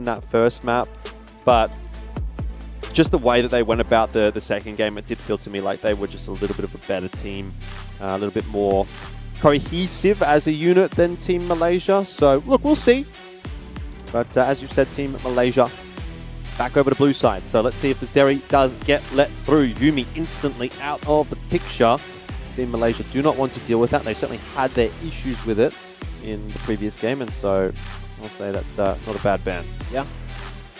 in that first map, but just the way that they went about the second game, it did feel to me like they were just a little bit of a better team, a little bit more cohesive as a unit than Team Malaysia. So look, we'll see. But as you said, Team Malaysia back over to blue side. So let's see if the Zeri does get let through. Yuumi instantly out of the picture. Team Malaysia do not want to deal with that. They certainly had their issues with it in the previous game, and so I'll say that's not a bad ban. Yeah.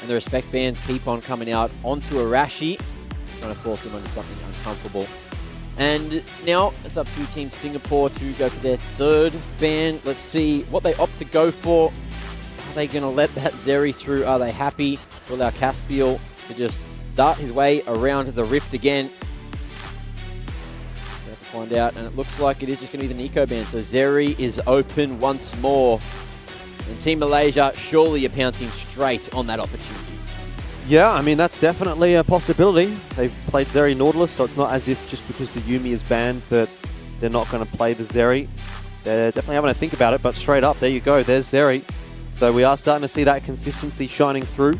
And the respect bans keep on coming out onto Arashi, trying to force him onto something uncomfortable. And now it's up to Team Singapore to go for their third ban. Let's see what they opt to go for. Are they going to let that Zeri through? Are they happy to allow Caspiel to just dart his way around the rift again? We have to find out, and it looks like it is just going to be the Nico ban. So Zeri is open once more. And Team Malaysia, surely are pouncing straight on that opportunity. Yeah, I mean, that's definitely a possibility. They've played Zeri Nautilus, so it's not as if just because the Yuumi is banned that they're not going to play the Zeri. They're definitely having to think about it, but straight up, there you go, there's Zeri. So we are starting to see that consistency shining through.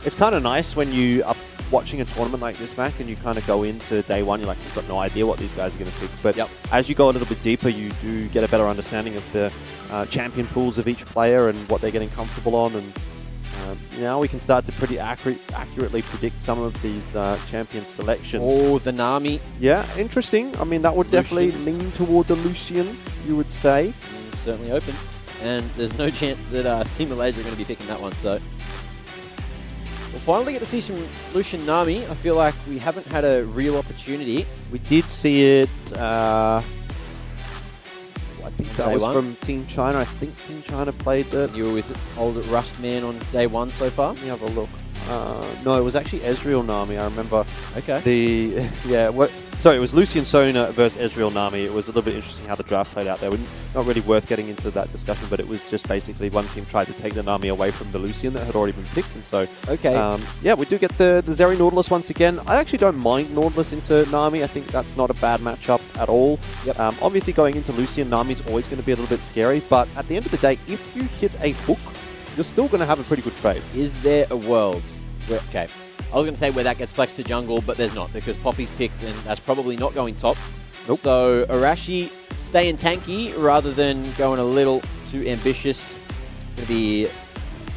It's kind of nice when you are watching a tournament like this, Mac, and you kind of go into day one, you're like, you've got no idea what these guys are going to pick. But as you go a little bit deeper, you do get a better understanding of the champion pools of each player and what they're getting comfortable on. And now we can start to pretty accurately predict some of these champion selections. Oh, the Nami. Yeah, interesting. I mean, that would definitely lean toward the Lucian, you would say. Certainly open. And there's no chance that Team Malaysia are going to be picking that one. So we'll finally get to see some Lucian Nami. I feel like we haven't had a real opportunity. We did see it. I think that was from Team China. I think Team China played it. You were with old Rust Man on day one so far? Let me have a look. No, it was actually Ezreal Nami. I remember. Okay. Sorry, it was Lucian Sona versus Ezreal Nami. It was a little bit interesting how the draft played out there. Not really worth getting into that discussion, but it was just basically one team tried to take the Nami away from the Lucian that had already been picked, and so yeah, we do get the Zeri Nautilus once again. I actually don't mind Nautilus into Nami. I think that's not a bad matchup at all. Obviously, going into Lucian, Nami's always going to be a little bit scary, but at the end of the day, if you hit a hook, you're still going to have a pretty good trade. Is there a world where, okay, I was going to say where that gets flexed to jungle, but there's not, because Poppy's picked, and that's probably not going top. Nope. So Arashi staying tanky rather than going a little too ambitious. Going to be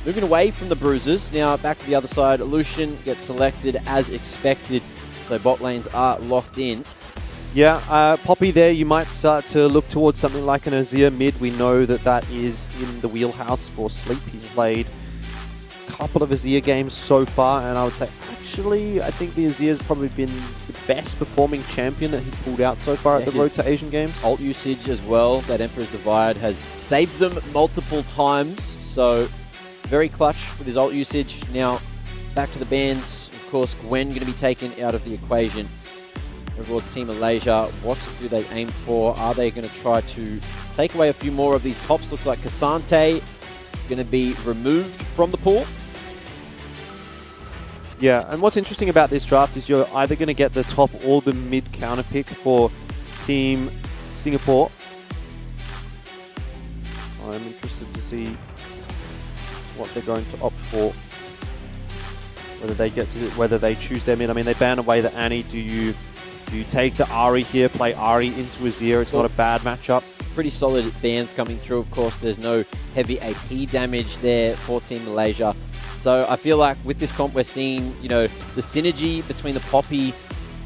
moving away from the bruises. Now back to the other side. Lucian gets selected as expected. So bot lanes are locked in. Yeah, Poppy there, you might start to look towards something like an Azir mid. We know that that is in the wheelhouse for Sleep. He's played a couple of Azir games so far, and I would say, actually, I think the Azir's probably been the best performing champion that he's pulled out so far at the Road to Asian Games. Ult usage as well, that Emperor's Divide has saved them multiple times, so very clutch with his ult usage. Now, back to the bans. Of course, Gwen going to be taken out of the equation. Towards Team Malaysia, what do they aim for? Are they going to try to take away a few more of these tops? Looks like Cassante going to be removed from the pool. Yeah, and what's interesting about this draft is you're either going to get the top or the mid counter pick for Team Singapore. I'm interested to see what they're going to opt for. Whether they choose their mid. I mean, they ban away the Annie. Do you take the Ahri here, play Ahri into Azir? It's not a bad matchup. Pretty solid bans coming through, of course. There's no heavy AP damage there for Team Malaysia. So I feel like with this comp, we're seeing, the synergy between the Poppy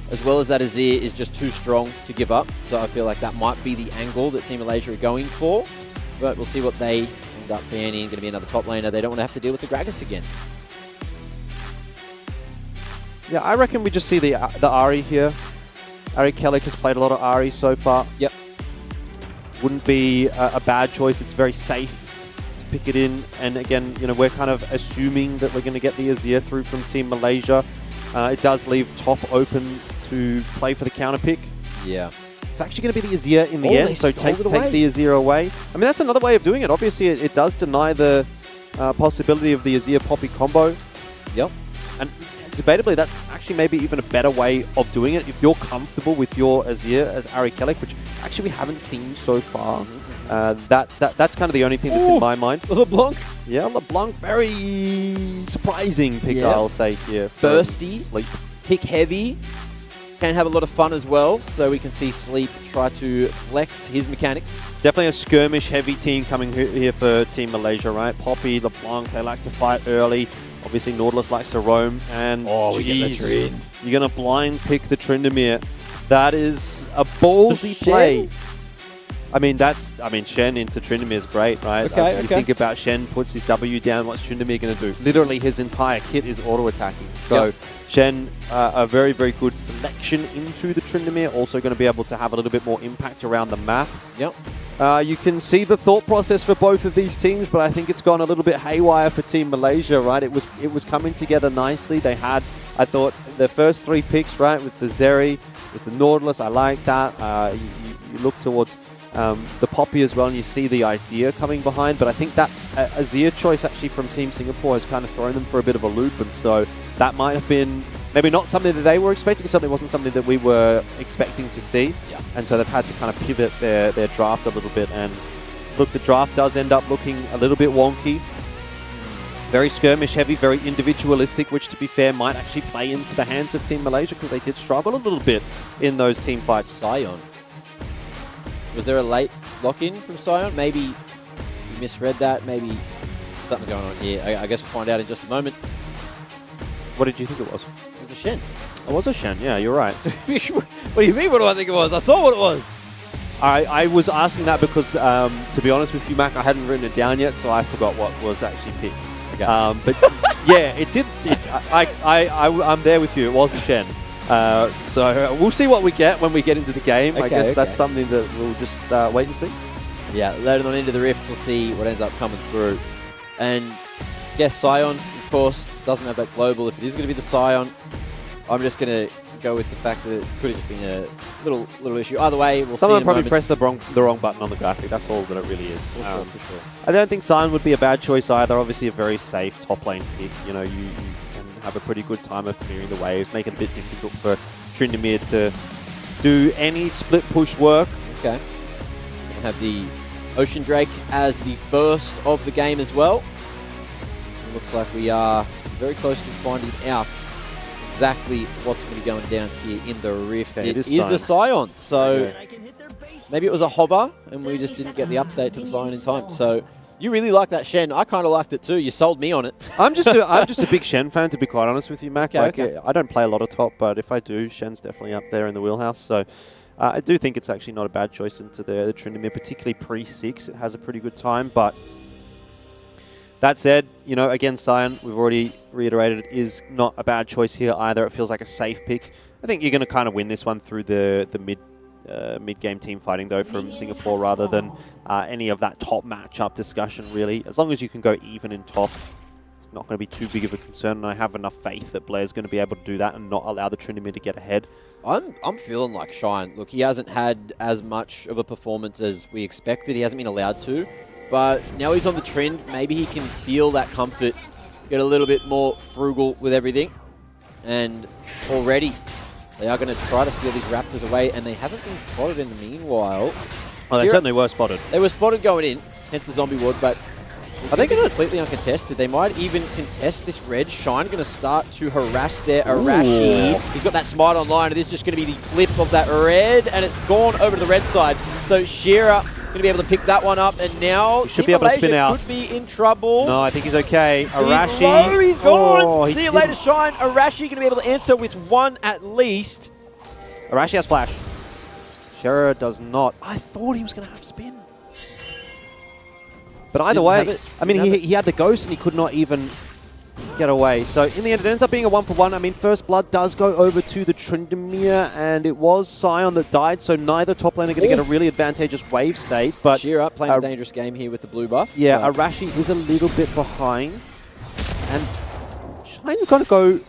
as well as that Azir is just too strong to give up. So I feel like that might be the angle that Team Malaysia are going for. But we'll see what they end up banning. Going to be another top laner. They don't want to have to deal with the Gragas again. Yeah, I reckon we just see the Ahri here. Ari Kellick has played a lot of Ahri so far. Yep. Wouldn't be a bad choice. It's very safe to pick it in. And again, we're kind of assuming that we're going to get the Azir through from Team Malaysia. It does leave top open to play for the counter pick. Yeah. It's actually going to be the Azir in the end, so take the Azir away. I mean, that's another way of doing it. Obviously, it does deny the possibility of the Azir Poppy combo. Yep. And debatably, that's actually maybe even a better way of doing it if you're comfortable with your Azir as Ari Kellick, which actually we haven't seen so far. That's kind of the only thing that's in my mind. LeBlanc. Yeah, LeBlanc, very surprising pick, Yeah. I'll say here. Bursty. Sleep. Pick heavy. Can have a lot of fun as well, so we can see Sleep try to flex his mechanics. Definitely a skirmish-heavy team coming here for Team Malaysia, right? Poppy, LeBlanc, they like to fight early. Obviously, Nautilus likes to roam. And We get the trend. you're going to blind pick the Tryndamere. That is a ballsy play. Shen into Tryndamere is great, right? Okay, You think about Shen puts his W down, what's Tryndamere going to do? Literally, his entire kit is auto-attacking. So Shen, a very, very good selection into the Tryndamere. Also going to be able to have a little bit more impact around the map. Yep. You can see the thought process for both of these teams, but I think it's gone a little bit haywire for Team Malaysia, right? It was coming together nicely. They had, I thought, the first 3 picks, right, with the Zeri, with the Nautilus. I like that. You look towards the Poppy as well, and you see the idea coming behind. But I think that Azir choice actually from Team Singapore has kind of thrown them for a bit of a loop, and so that might have been maybe not something that they were expecting. It certainly wasn't something that we were expecting to see. Yeah. And so they've had to kind of pivot their draft a little bit. And look, the draft does end up looking a little bit wonky. Very skirmish heavy, very individualistic, which to be fair might actually play into the hands of Team Malaysia because they did struggle a little bit in those team fights. Sion. Was there a late lock-in from Sion? Maybe you misread that. Maybe something going on here. I guess we'll find out in just a moment. What did you think it was? It was a Shen. It was a Shen, yeah, you're right. What do you mean, what do I think it was? I saw what it was. I was asking that because, to be honest with you, Mac, I hadn't written it down yet, so I forgot what was actually picked. Okay. But yeah, it did. I'm there with you. It was a Shen. So we'll see what we get when we get into the game. I guess that's something that we'll just wait and see. Yeah, loading on into the Rift, we'll see what ends up coming through. And yes, Sion, of course, doesn't have that global. If it is going to be the Sion, I'm just going to go with the fact that it could have just been a little issue. Either way, we'll see in a Someone probably moment. pressed the wrong button on the graphic. That's all that it really is. For sure. I don't think Sion would be a bad choice either. Obviously, a very safe top lane pick. You know, you can have a pretty good time of clearing the waves, make it a bit difficult for Tryndamere to do any split push work. Okay. We'll have the Ocean Drake as the first of the game as well. It looks like we are very close to finding out exactly what's going to be going down here in the Rift. Okay, it is a Sion, so maybe it was a hover and we just didn't get the update to the Sion in time. So you really like that Shen. I kind of liked it too. You sold me on it. I'm just a big Shen fan, to be quite honest with you, Mac. Okay. I don't play a lot of top, but if I do, Shen's definitely up there in the wheelhouse. So I do think it's actually not a bad choice into the Tryndamere, particularly pre-6. It has a pretty good time, but that said, you know, again, Sion, we've already reiterated, it is not a bad choice here either. It feels like a safe pick. I think you're going to kind of win this one through the mid-game team fighting, though, from Singapore, rather than any of that top matchup discussion, really. As long as you can go even in top, it's not going to be too big of a concern, and I have enough faith that Blair's going to be able to do that and not allow the Tryndamere to get ahead. I'm feeling like Shine. Look, he hasn't had as much of a performance as we expected. He hasn't been allowed to. But now he's on the trend. Maybe he can feel that comfort, get a little bit more frugal with everything. And already, they are going to try to steal these Raptors away, and they haven't been spotted in the meanwhile. Oh, they certainly were spotted. They were spotted going in, hence the zombie ward, but are they going to completely uncontested? They might even contest this red. Shine going to start to harass their Arashi. He's got that smite online, and this is just going to be the flip of that red, and it's gone over to the red side. So Shearer going to be able to pick that one up, and now he should be able to spin out. Could be in trouble. No, I think he's okay. Arashi. He's low, he's gone. Oh, See you later, Shine. Arashi going to be able to answer with one at least. Arashi has flash. Shearer does not. I thought he was going to have spin. But either way, I mean, he had the ghost and he could not even get away. So in the end, it ends up being a 1-for-1. I mean, First Blood does go over to the Tryndamere, and it was Sion that died, so neither top lane are going to get a really advantageous wave state. But Shearer playing a dangerous game here with the blue buff. Yeah, Arashi is a little bit behind. And Shine's going to go...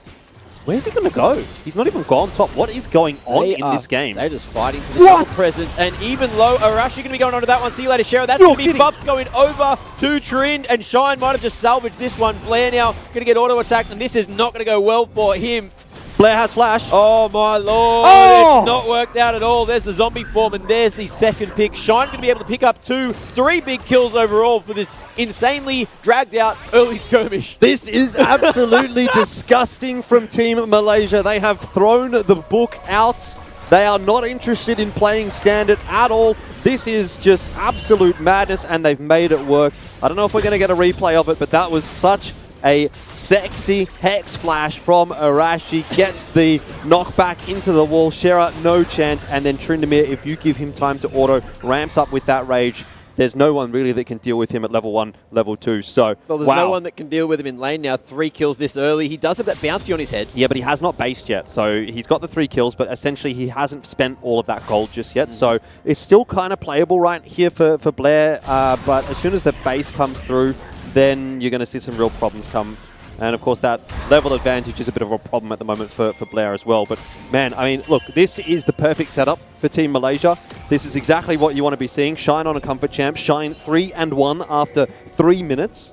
Where's he going to go? He's not even gone top. What is going on in this game? They're just fighting for the double presence. And even low, Arashi going to be going on to that one. See you later, Shearer. That's going to be buffs going over to Trynd. And Shine might have just salvaged this one. Blair now going to get auto-attacked. And this is not going to go well for him. Blair has flash. Oh my lord, Oh! It's not worked out at all. There's the zombie form and there's the second pick. Shine going to be able to pick up 3 big kills overall for this insanely dragged out early skirmish. This is absolutely disgusting from Team Malaysia. They have thrown the book out. They are not interested in playing standard at all. This is just absolute madness and they've made it work. I don't know if we're going to get a replay of it, but that was such a sexy hex flash from Arashi. Gets the knockback into the wall. Shera, no chance. And then Tryndamere, if you give him time to auto, ramps up with that rage. There's no one really that can deal with him at level 1, level 2. So, well, there's no one that can deal with him in lane now. 3 kills this early. He does have that bounty on his head. Yeah, but he has not based yet. So he's got the 3 kills, but essentially he hasn't spent all of that gold just yet. So it's still kind of playable right here for Blair. But as soon as the base comes through, then you're going to see some real problems come. And of course, that level advantage is a bit of a problem at the moment for Blair as well. But man, I mean, look, this is the perfect setup for Team Malaysia. This is exactly what you want to be seeing. Shine on a comfort champ. Shine 3-1 after 3 minutes.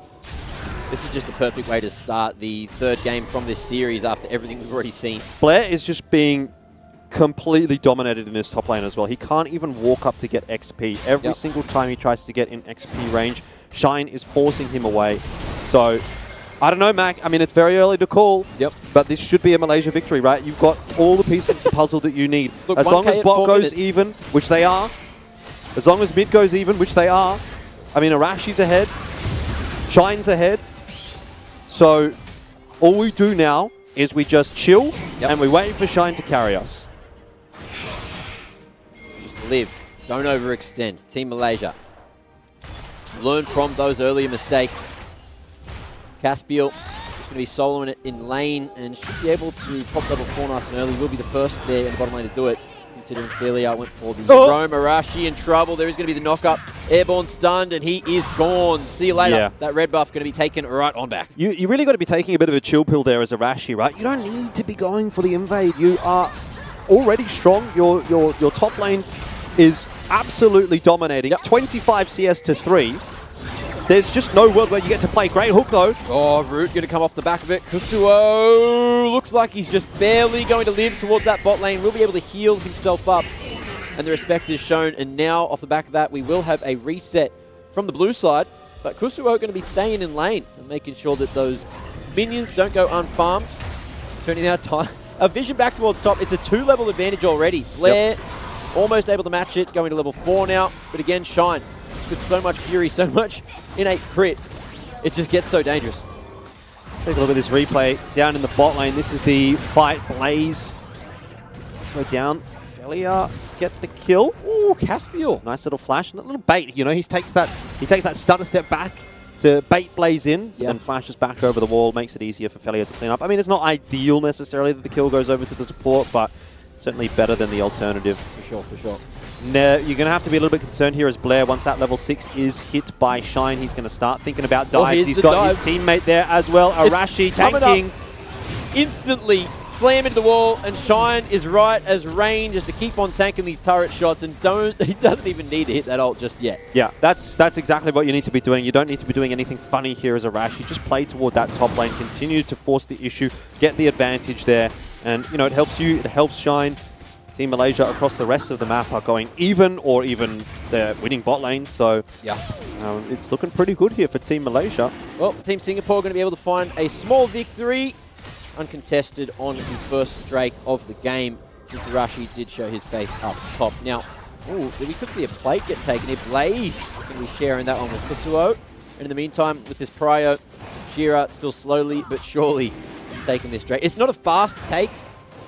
This is just the perfect way to start the 3rd game from this series after everything we've already seen. Blair is just being completely dominated in his top lane as well. He can't even walk up to get XP. Every single time he tries to get in XP range, Shine is forcing him away. So, I don't know, Mac. I mean, it's very early to call, but this should be a Malaysia victory, right? You've got all the pieces of the puzzle that you need. Look, as long as bot goes minutes. even, which they are, as long as mid goes even, which they are, I mean, Arashi's ahead, Shine's ahead. So, all we do now is we just chill and we wait for Shine to carry us. Just live. Don't overextend. Team Malaysia. Learn from those earlier mistakes. Caspiel is going to be soloing it in lane and should be able to pop level 4 nice and early. Will be the first there in the bottom lane to do it, considering Felia went for the roam. Arashi in trouble. There is going to be the knock-up. Airborne stunned, and he is gone. See you later. Yeah. That red buff going to be taken right on back. You really got to be taking a bit of a chill pill there as Arashi, right? You don't need to be going for the invade. You are already strong. Your top lane is absolutely dominating. 25 CS to 3. There's just no world where you get to play. Great hook, though. Oh, Root going to come off the back of it. Kusuo looks like he's just barely going to live towards that bot lane. Will be able to heal himself up. And the respect is shown. And now, off the back of that, we will have a reset from the blue side. But Kusuo going to be staying in lane and making sure that those minions don't go unfarmed. Turning our time. A vision back towards top. It's a 2-level advantage already. Blair almost able to match it. Going to level 4 now. But again, Shine. With so much fury, so much innate crit, it just gets so dangerous. Take a look at this replay down in the bot lane. This is the fight Blaze. Go down. Felia get the kill. Ooh, Caspiel. Nice little flash and a little bait. You know, he takes that stutter step back to bait Blaze in, and flashes back over the wall. Makes it easier for Felia to clean up. I mean, it's not ideal necessarily that the kill goes over to the support, but certainly better than the alternative. For sure, for sure. Now, you're going to have to be a little bit concerned here as Blair, once that level 6 is hit by Shine, he's going to start thinking about dives. He's got his teammate there as well. Arashi tanking. Instantly slam into the wall, and Shine is right as rain just to keep on tanking these turret shots, and he doesn't even need to hit that ult just yet. Yeah, that's exactly what you need to be doing. You don't need to be doing anything funny here as Arashi. Just play toward that top lane, continue to force the issue, get the advantage there, and you know, it helps you, it helps Shine. Team Malaysia across the rest of the map are going even, or even they're winning bot lane. So it's looking pretty good here for Team Malaysia. Well, Team Singapore are going to be able to find a small victory, uncontested on the first Drake of the game, since Arashi did show his face up top. Now, we could see a plate get taken here. Blaze going to be sharing that one with Kusuo. And in the meantime, with this prio, Shira still slowly but surely taking this Drake. It's not a fast take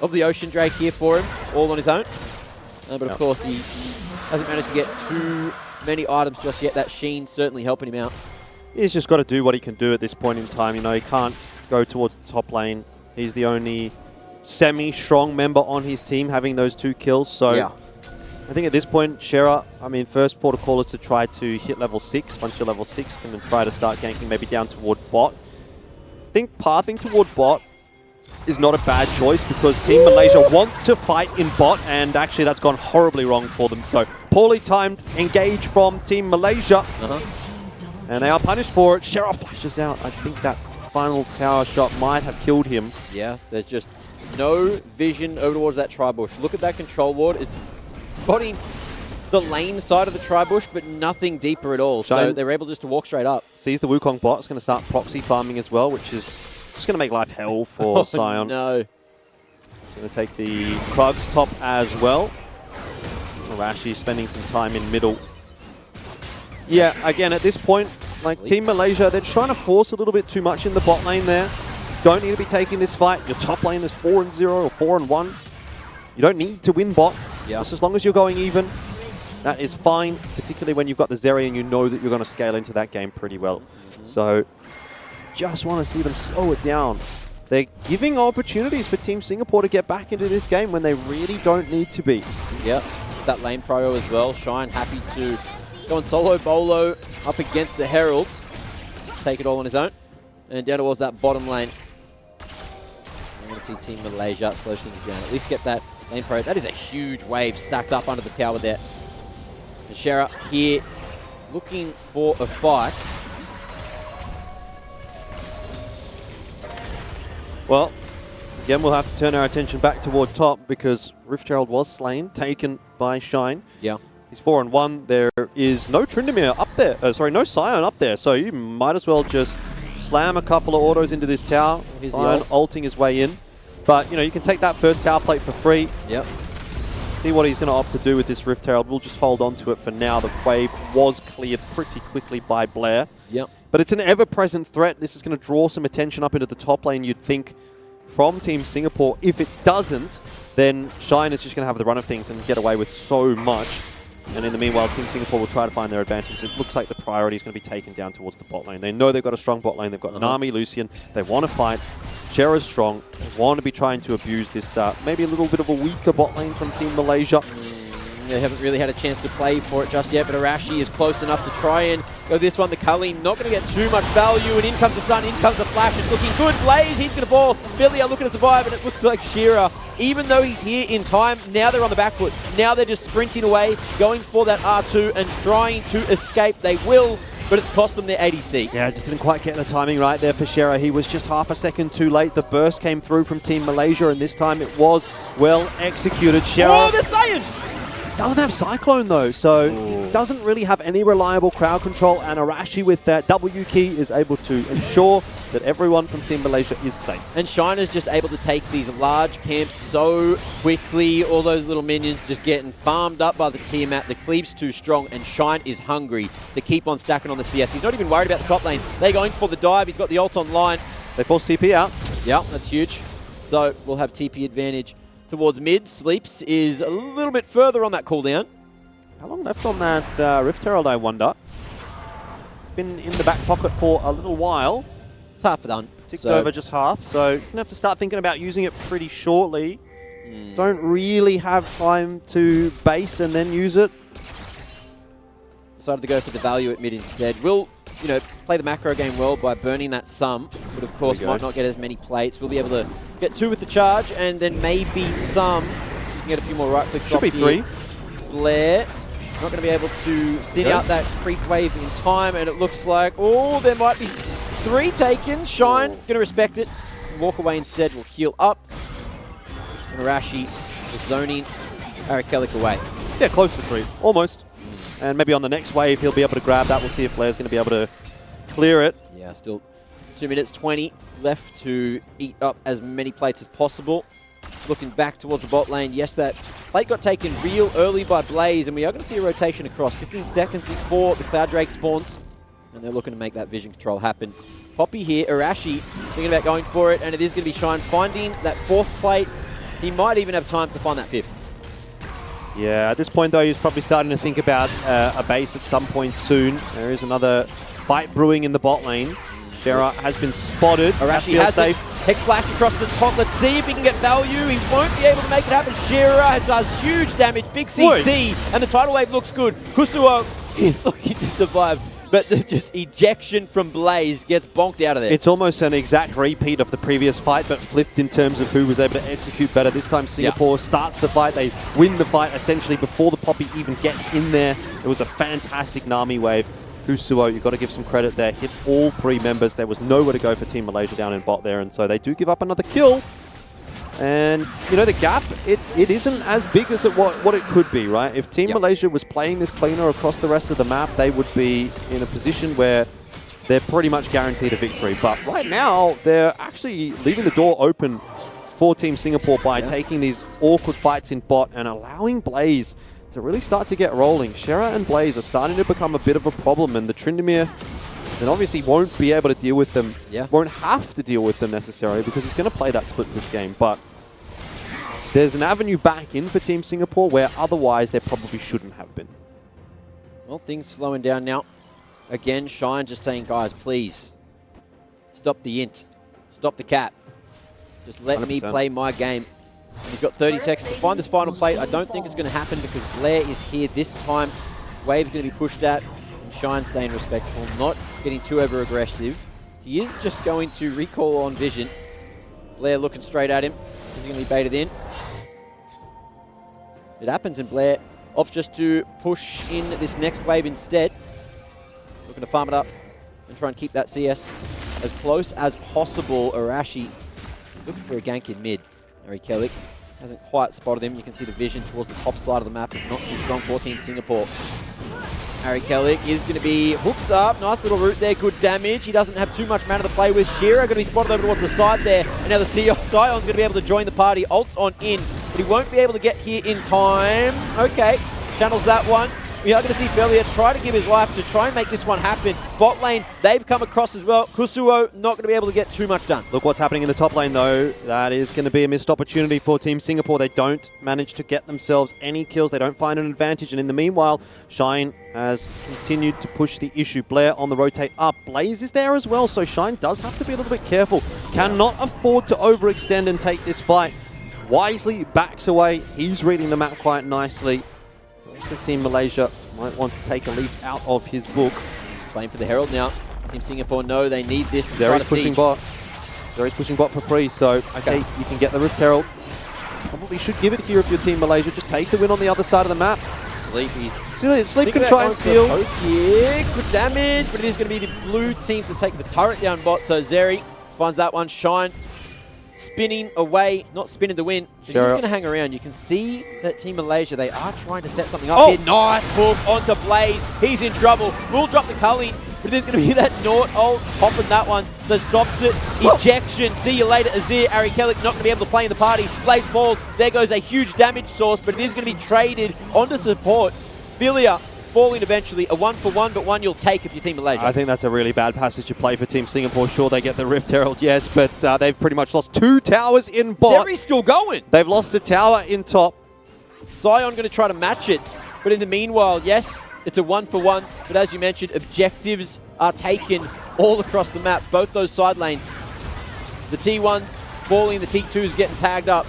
of the Ocean Drake here for him, all on his own. But of course, he hasn't managed to get too many items just yet. That Sheen certainly helping him out. He's just got to do what he can do at this point in time. You know, he can't go towards the top lane. He's the only semi-strong member on his team having those 2 kills. So I think at this point, Shera, I mean, first port of call is to try to hit level 6. Once you're level 6, and then try to start ganking maybe down toward bot. I think pathing toward bot is not a bad choice, because Team Malaysia want to fight in bot, and actually that's gone horribly wrong for them. So poorly timed engage from Team Malaysia, and they are punished for it. Sheriff flashes out. I think that final tower shot might have killed him. Yeah, there's just no vision over towards that tri-bush. Look at that control ward. It's spotting the lane side of the tri-bush, but nothing deeper at all. So they're able just to walk straight up. Sees the Wukong bot. It's going to start proxy farming as well, which is just going to make life hell for Sion. No. Going to take the Krugs top as well. Rashi spending some time in middle. Yeah, again, at this point, like Team Malaysia, they're trying to force a little bit too much in the bot lane there. Don't need to be taking this fight. Your top lane is 4-0 or 4-1. You don't need to win bot. Just as long as you're going even, that is fine, particularly when you've got the Zeri and you know that you're going to scale into that game pretty well. So, just want to see them slow it down. They're giving opportunities for Team Singapore to get back into this game when they really don't need to be. Yep, that lane prio as well. Shine happy to go on solo bolo up against the Herald. Take it all on his own. And down towards that bottom lane. I'm going to see Team Malaysia slow things down. At least get that lane prio. That is a huge wave stacked up under the tower there. And Shera here looking for a fight. Well, again, we'll have to turn our attention back toward top because Rift Herald was slain, taken by Shine. Yeah. He's 4-1. There is no Tryndamere up there. No Sion up there. So you might as well just slam a couple of autos into this tower. Sion ulting his way in. But, you know, you can take that first tower plate for free. Yep. See what he's going to opt to do with this Rift Herald. We'll just hold on to it for now. The wave was cleared pretty quickly by Blair. Yep. But it's an ever-present threat. This is going to draw some attention up into the top lane, you'd think, from Team Singapore. If it doesn't, then Shine is just going to have the run of things and get away with so much. And in the meanwhile, Team Singapore will try to find their advantage. It looks like the priority is going to be taken down towards the bot lane. They know they've got a strong bot lane. They've got Nami, Lucian. They want to fight. Shera's strong. They want to be trying to abuse this maybe a little bit of a weaker bot lane from Team Malaysia. They haven't really had a chance to play for it just yet, but Arashi is close enough to try and go this one. The Cully not going to get too much value, and in comes the stun, in comes the flash. It's looking good. Blaze, he's going to fall. Billy are looking to survive, and it looks like Shearer, even though he's here in time, now they're on the back foot. Now they're just sprinting away, going for that R2 and trying to escape. They will, but it's cost them their ADC. Yeah, just didn't quite get the timing right there for Shearer. He was just half a second too late. The burst came through from Team Malaysia, and this time it was well executed. Shearer... Oh, they're staying! Doesn't have Cyclone though, so doesn't really have any reliable crowd control, and Arashi with that W key is able to ensure that everyone from Team Malaysia is safe. And Shine is just able to take these large camps so quickly. All those little minions just getting farmed up by the Tiamat. The Cleave's too strong, and Shine is hungry to keep on stacking on the CS. He's not even worried about the top lane. They're going for the dive. He's got the ult online. They force TP out. Yeah, that's huge. So we'll have TP advantage towards mid. Sleeps is a little bit further on that cooldown. How long left on that Rift Herald, I wonder? It's been in the back pocket for a little while. It's half done. Ticked over just half, so you're going to have to start thinking about using it pretty shortly. Don't really have time to base and then use it. Decided to go for the value at mid instead. Will, you know, play the macro game well by burning that sum, but of course might not get as many plates. We'll be able to get 2 with the charge, and then maybe some. You can get a few more right clicks. Should be 3. Blair not going to be able to thin out that creep wave in time, and it looks like, oh, there might be 3 taken. Shine going to respect it. Walk away instead. Will heal up. And Arashi is zoning Arakelik away. Yeah, close to 3. Almost. And maybe on the next wave, he'll be able to grab that. We'll see if Blair's going to be able to clear it. Yeah, still 2 minutes 20 left to eat up as many plates as possible. Looking back towards the bot lane. Yes, that plate got taken real early by Blaze, and we are going to see a rotation across 15 seconds before the Cloud Drake spawns. And they're looking to make that vision control happen. Poppy here, Arashi thinking about going for it, and it is going to be Shine finding that 4th plate. He might even have time to find that 5th. Yeah, at this point, though, he's probably starting to think about a base at some point soon. There is another fight brewing in the bot lane. Shera has been spotted. Arashi has safe. Hex Splash across the top. Let's see if he can get value. He won't be able to make it happen. Shera does huge damage. Big CC. And the tidal wave looks good. Kusuo is looking to survive. But the just ejection from Blaze gets bonked out of there. It's almost an exact repeat of the previous fight, but flipped in terms of who was able to execute better. This time Singapore starts the fight. They win the fight essentially before the Poppy even gets in there. It was a fantastic Nami wave. Kusuo, you've got to give some credit there. Hit all 3 members. There was nowhere to go for Team Malaysia down in bot there, and so they do give up another kill. And, you know, the gap, it isn't as big as what it could be, right? If Team Malaysia was playing this cleaner across the rest of the map, they would be in a position where they're pretty much guaranteed a victory. But right now, they're actually leaving the door open for Team Singapore by taking these awkward fights in bot and allowing Blaze to really start to get rolling. Shera and Blaze are starting to become a bit of a problem, and the Tryndamere then obviously won't be able to deal with them, won't have to deal with them necessarily because he's going to play that split push game. But there's an avenue back in for Team Singapore where otherwise there probably shouldn't have been. Well, things slowing down now. Again, Shine just saying, guys, please, stop the int. Stop the cap. Just let 100%. Me play my game. And he's got 30 seconds to find this final plate. I don't think it's going to happen because Blair is here this time. Wave's going to be pushed at. And Shine staying respectful, not getting too over-aggressive. He is just going to recall on Vision. Blair looking straight at him. Is he going to be baited in? It happens, and Blair opts just to push in this next wave instead. Looking to farm it up and try and keep that CS as close as possible. Arashi is looking for a gank in mid. Ari Kellick hasn't quite spotted him. You can see the vision towards the top side of the map is not too strong for Team Singapore. Ari Kellick is going to be hooked up. Nice little route there. Good damage. He doesn't have too much mana to play with. Shira going to be spotted over towards the side there. And now the Sion's going to be able to join the party. Ult's on in, but he won't be able to get here in time. Okay, channels that one. We are going to see Felia try to give his life to try and make this one happen. Bot lane, they've come across as well. Kusuo not going to be able to get too much done. Look what's happening in the top lane, though. That is going to be a missed opportunity for Team Singapore. They don't manage to get themselves any kills. They don't find an advantage. And in the meanwhile, Shine has continued to push the issue. Blair on the rotate up. Blaze is there as well, so Shine does have to be a little bit careful. Cannot afford to overextend and take this fight. Wisely backs away. He's reading the map quite nicely. So Team Malaysia might want to take a leaf out of his book. Playing for the Herald now. Team Singapore know they need this to try to pushing bot. Zery's pushing bot for free, so okay, you can get the Rift Herald. Probably should give it here if you're Team Malaysia. Just take the win on the other side of the map. Sleep can try and steal. Good damage, but it is going to be the blue team to take the turret down bot, so Zery finds that one. Shine spinning away, not spinning the win. But he's going to hang around. You can see that Team Malaysia, they are trying to set something up here. Nice hook onto Blaze. He's in trouble. We'll drop the culling, but there's going to be that Nort ult popping that one. So stops it. Ejection. See you later, Azir. Ari Kellick not going to be able to play in the party. Blaze falls. There goes a huge damage source, but it is going to be traded onto support. Filia falling eventually. A 1-for-1, but one you'll take if you're Team Malaysia. I think that's a really bad passage to play for Team Singapore. Sure, they get the Rift Herald, yes, but they've pretty much lost 2 towers in bot. Zery's still going. They've lost a tower in top. Zion going to try to match it, but in the meanwhile, yes, it's a 1-for-1, but as you mentioned, objectives are taken all across the map, both those side lanes. The T1s falling, the T2s getting tagged up.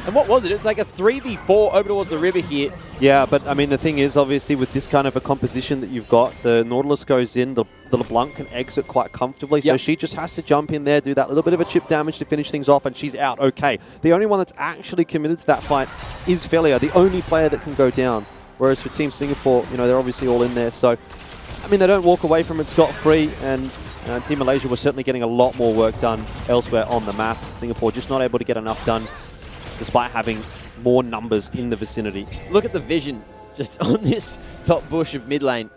And what was it? It's like a 3v4 over towards the river here. Yeah, but I mean, the thing is, obviously, with this kind of a composition that you've got, the Nautilus goes in, the LeBlanc can exit quite comfortably, so she just has to jump in there, do that little bit of a chip damage to finish things off, and she's out. Okay. The only one that's actually committed to that fight is Felia, the only player that can go down. Whereas for Team Singapore, you know, they're obviously all in there. So, I mean, they don't walk away from it scot-free, and Team Malaysia was certainly getting a lot more work done elsewhere on the map. Singapore just not able to get enough done, despite having more numbers in the vicinity. Look at the vision just on this top bush of mid lane.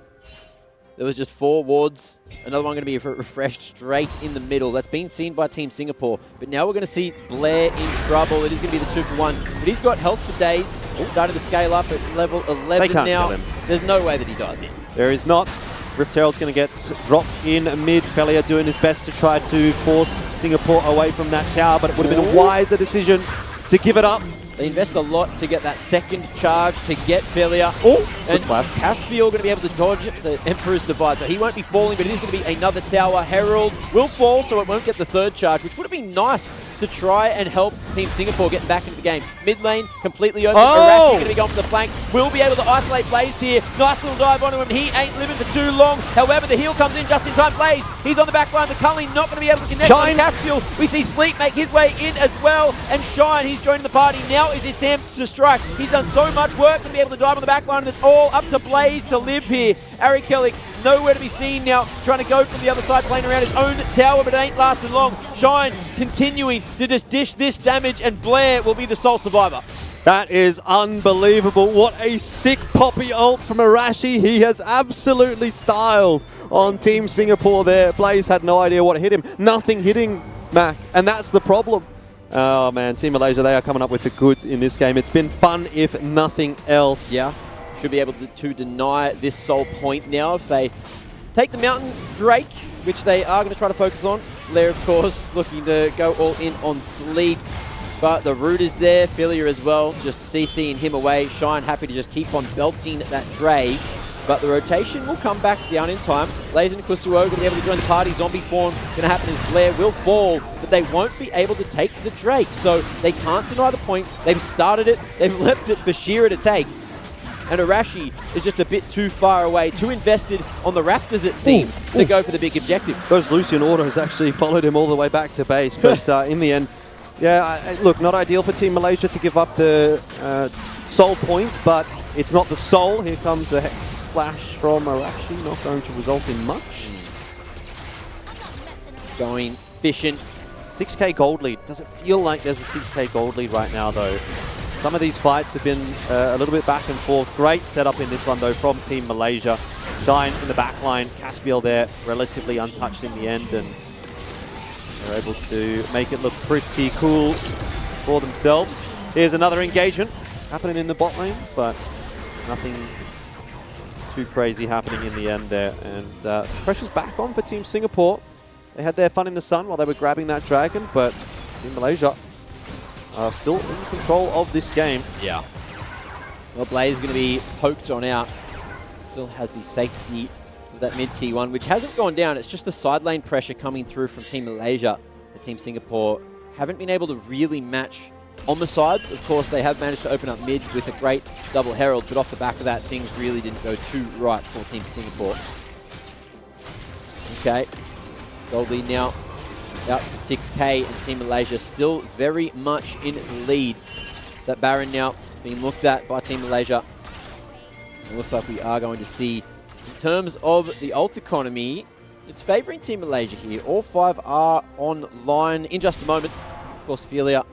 There was just 4 wards. Another one going to be refreshed straight in the middle. That's been seen by Team Singapore. But now we're going to see Blair in trouble. It is going to be the 2-for-1. But he's got health for days. Started to scale up at level 11 now. There's no way that he dies here. There is not. Rift Herald's going to get dropped in mid. Felia doing his best to try to force Singapore away from that tower, but it would have been a wiser decision to give it up. They invest a lot to get that second charge to get Felia. And Caspiel going to be able to dodge the Emperor's Divide. So he won't be falling, but it is going to be another tower. Herald will fall, so it won't get the 3rd charge, which would have been nice to try and help Team Singapore get back into the game. Mid lane, completely open. Arashi going to be going for the flank. Will be able to isolate Blaze here. Nice little dive onto him. He ain't living for too long. However, the heal comes in just in time. Blaze, he's on the back line. The Culling not going to be able to connect on Caspiel. We see Sleep make his way in as well. And Shine, he's joining the party. Now is his time to strike. He's done so much work to be able to dive on the back line, and it's all up to Blaze to live here. Ari Kellick nowhere to be seen now. Trying to go from the other side, playing around his own tower, but it ain't lasting long. Shine continuing to just dish this damage, and Blair will be the sole survivor. That is unbelievable. What a sick poppy ult from Arashi. He has absolutely styled on Team Singapore there. Blaze had no idea what hit him. Nothing hitting Mac, and that's the problem. Oh man, Team Malaysia, they are coming up with the goods in this game. It's been fun, if nothing else. Yeah, should be able to deny this sole point now if they take the Mountain Drake, which they are going to try to focus on. Blair, of course, looking to go all in on Sleep. But the root is there, Philia as well, just CCing him away. Shine happy to just keep on belting that Drake. But the rotation will come back down in time. Blaze and Kusuo going to be able to join the party. Zombie form going to happen as Blair will fall, but they won't be able to take the Drake. So they can't deny the point. They've started it. They've left it for Shira to take. And Arashi is just a bit too far away, too invested on the Raptors, it seems, to go for the big objective. Those Lucian autos actually followed him all the way back to base, but in the end, yeah, look, not ideal for Team Malaysia to give up the soul point, but it's not the soul. Here comes a Hex Splash from Arashi, not going to result in much. Going fishing. 6k gold lead. Does it feel like there's a 6k gold lead right now, though? Some of these fights have been a little bit back and forth. Great setup in this one, though, from Team Malaysia. Shine in the back line. Caspiel there, relatively untouched in the end, and they're able to make it look pretty cool for themselves. Here's another engagement happening in the bot lane, but nothing too crazy happening in the end there. And pressure's back on for Team Singapore. They had their fun in the sun while they were grabbing that dragon, but Team Malaysia are still in control of this game. Yeah. Well, Blaze is going to be poked on out. Still has the safety of that mid T1, which hasn't gone down. It's just the side lane pressure coming through from Team Malaysia. The Team Singapore haven't been able to really match on the sides. Of course, they have managed to open up mid with a great double herald, but off the back of that, things really didn't go too right for Team Singapore. Okay. Gold lead now out to 6k, and Team Malaysia still very much in lead. That Baron now being looked at by Team Malaysia. It looks like we are going to see, in terms of the ult economy, it's favouring Team Malaysia here. All 5 are online in just a moment. Of course, Philia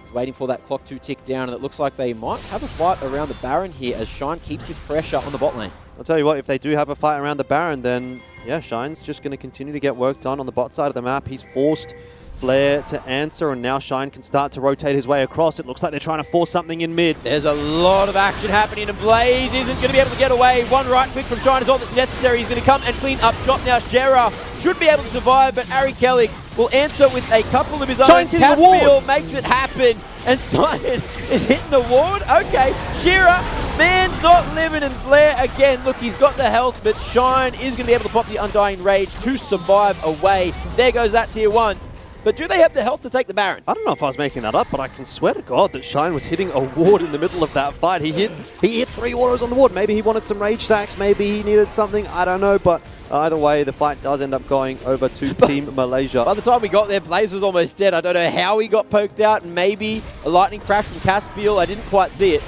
is waiting for that clock to tick down, and it looks like they might have a fight around the Baron here as Shine keeps his pressure on the bot lane. I'll tell you what, if they do have a fight around the Baron, then yeah, Shine's just going to continue to get work done on the bot side of the map. He's forced Blair to answer, and now Shine can start to rotate his way across. It looks like they're trying to force something in mid. There's a lot of action happening, and Blaze isn't going to be able to get away. One right click from Shine is all that's necessary. He's going to come and clean up shop now. Shera should be able to survive, but Ari Kelly will answer with a couple of his own. Caspiel makes it happen, and Simon is hitting the ward. Okay, Shira, man's not living, and Blair again. Look, he's got the health, but Shine is going to be able to pop the Undying Rage to survive away. There goes that tier 1. But do they have the health to take the Baron? I don't know if I was making that up, but I can swear to God that Shine was hitting a ward in the middle of that fight. He hit 3 autos on the ward. Maybe he wanted some rage stacks. Maybe he needed something. I don't know. But either way, the fight does end up going over to Team Malaysia. By the time we got there, Blaze was almost dead. I don't know how he got poked out. Maybe a lightning crash from Caspiel. I didn't quite see it.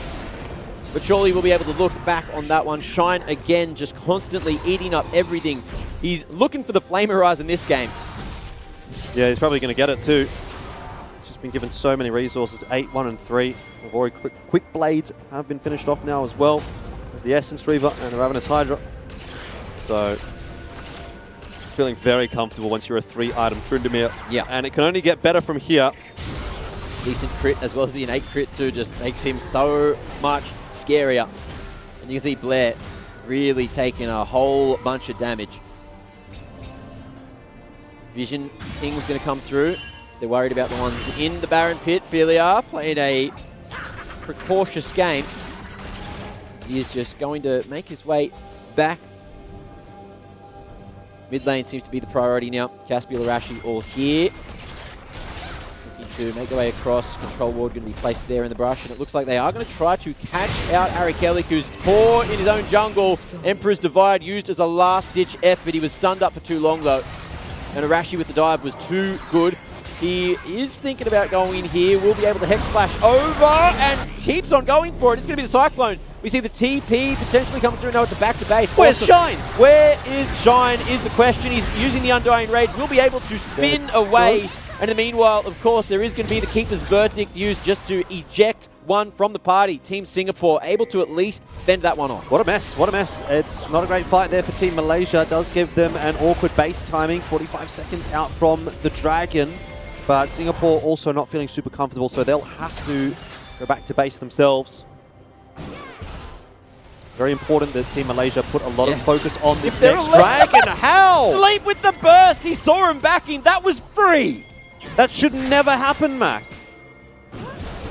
But surely we'll be able to look back on that one. Shine again, just constantly eating up everything. He's looking for the Flame Horizon this game. Yeah, he's probably going to get it too. He's just been given so many resources. 8, 1, and 3. We've already quick blades have been finished off now as well. There's the Essence Reaver and the Ravenous Hydra. So, feeling very comfortable once you're a 3-item Tryndamere. Yeah. And it can only get better from here. Decent crit as well as the innate crit too just makes him so much scarier. And you can see Blair really taking a whole bunch of damage. Vision King's going to come through. They're worried about the ones in the Baron pit. Philia playing a precautious game. He is just going to make his way back. Mid lane seems to be the priority now. Caspiel, Arashi all here. Looking to make their way across. Control ward going to be placed there in the brush. And it looks like they are going to try to catch out Ari Kelly, who's poor in his own jungle. Emperor's Divide used as a last-ditch effort. He was stunned up for too long, though. And Arashi with the dive was too good. He is thinking about going in here. Will be able to Hex Flash over and keeps on going for it. It's going to be the Cyclone. We see the TP potentially coming through. No, it's a back to base. Where's Shine? Where is Shine is the question. He's using the Undying Rage. Will be able to spin away. And in the meanwhile, of course, there is going to be the Keeper's Verdict used just to eject one from the party. Team Singapore able to at least fend that one off. What a mess, what a mess. It's not a great fight there for Team Malaysia. It does give them an awkward base timing, 45 seconds out from the Dragon. But Singapore also not feeling super comfortable, so they'll have to go back to base themselves. It's very important that Team Malaysia put a lot of focus on this next Dragon. How? Sleep with the burst. He saw him backing. That was free. That should never happen, Mac.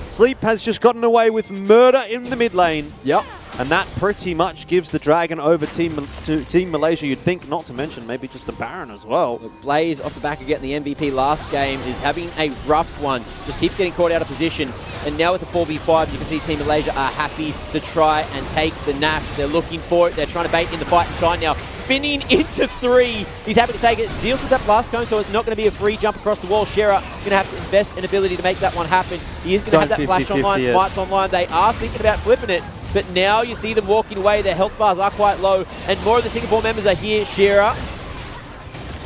Sleep has just gotten away with murder in the mid lane. Yep. And that pretty much gives the Dragon over to Team Malaysia, you'd think, not to mention maybe just the Baron as well. Look, Blaze, off the back of getting the MVP last game, is having a rough one. Just keeps getting caught out of position. And now with the 4v5, you can see Team Malaysia are happy to try and take the Nash. They're looking for it. They're trying to bait in the fight and Shine now. Spinning into 3. He's happy to take it. Deals with that blast cone, so it's not going to be a free jump across the wall. Shera going to have to invest in ability to make that one happen. He is going to have that flash online, smites online. They are thinking about flipping it. But now you see them walking away. Their health bars are quite low. And more of the Singapore members are here. Shera.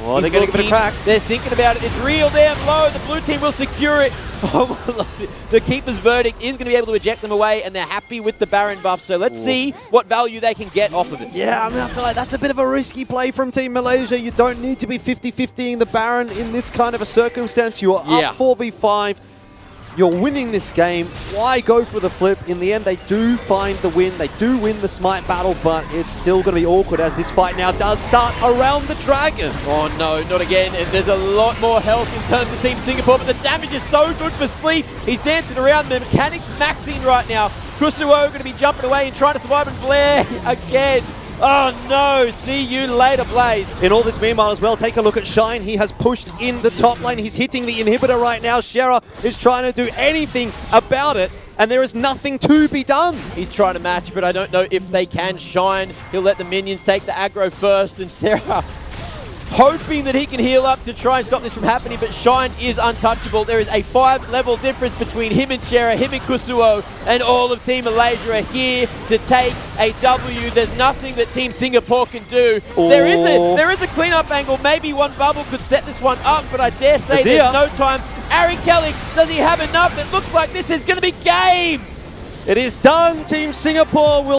Oh, they're going to give it a crack. They're thinking about it. It's real down low. The blue team will secure it. Oh, the Keeper's Verdict is going to be able to eject them away, and they're happy with the Baron buff. So let's see what value they can get off of it. Yeah, I mean, I feel like that's a bit of a risky play from Team Malaysia. You don't need to be 50-50ing the Baron in this kind of a circumstance. You are up 4v5. You're winning this game. Why go for the flip? In the end, they do find the win. They do win the Smite battle, but it's still going to be awkward as this fight now does start around the Dragon. Oh no, not again. And there's a lot more health in terms of Team Singapore, but the damage is so good for Sleep. He's dancing around. The mechanics maxing right now. Kusuo going to be jumping away and trying to survive, and Blair again. Oh no, see you later, Blaze. In all this meanwhile as well, take a look at Shine. He has pushed in the top lane. He's hitting the inhibitor right now. Shera is trying to do anything about it, and there is nothing to be done. He's trying to match, but I don't know if they can. Shine, he'll let the minions take the aggro first, and Sarah hoping that he can heal up to try and stop this from happening, but Shine is untouchable. There is a 5-level difference between him and Shera, him and Kusuo, and all of Team Malaysia are here to take a W. There's nothing that Team Singapore can do. There is a cleanup angle. Maybe one bubble could set this one up, but I dare say there's no time. Ari Kelly, does he have enough? It looks like this is going to be game. It is done. Team Singapore will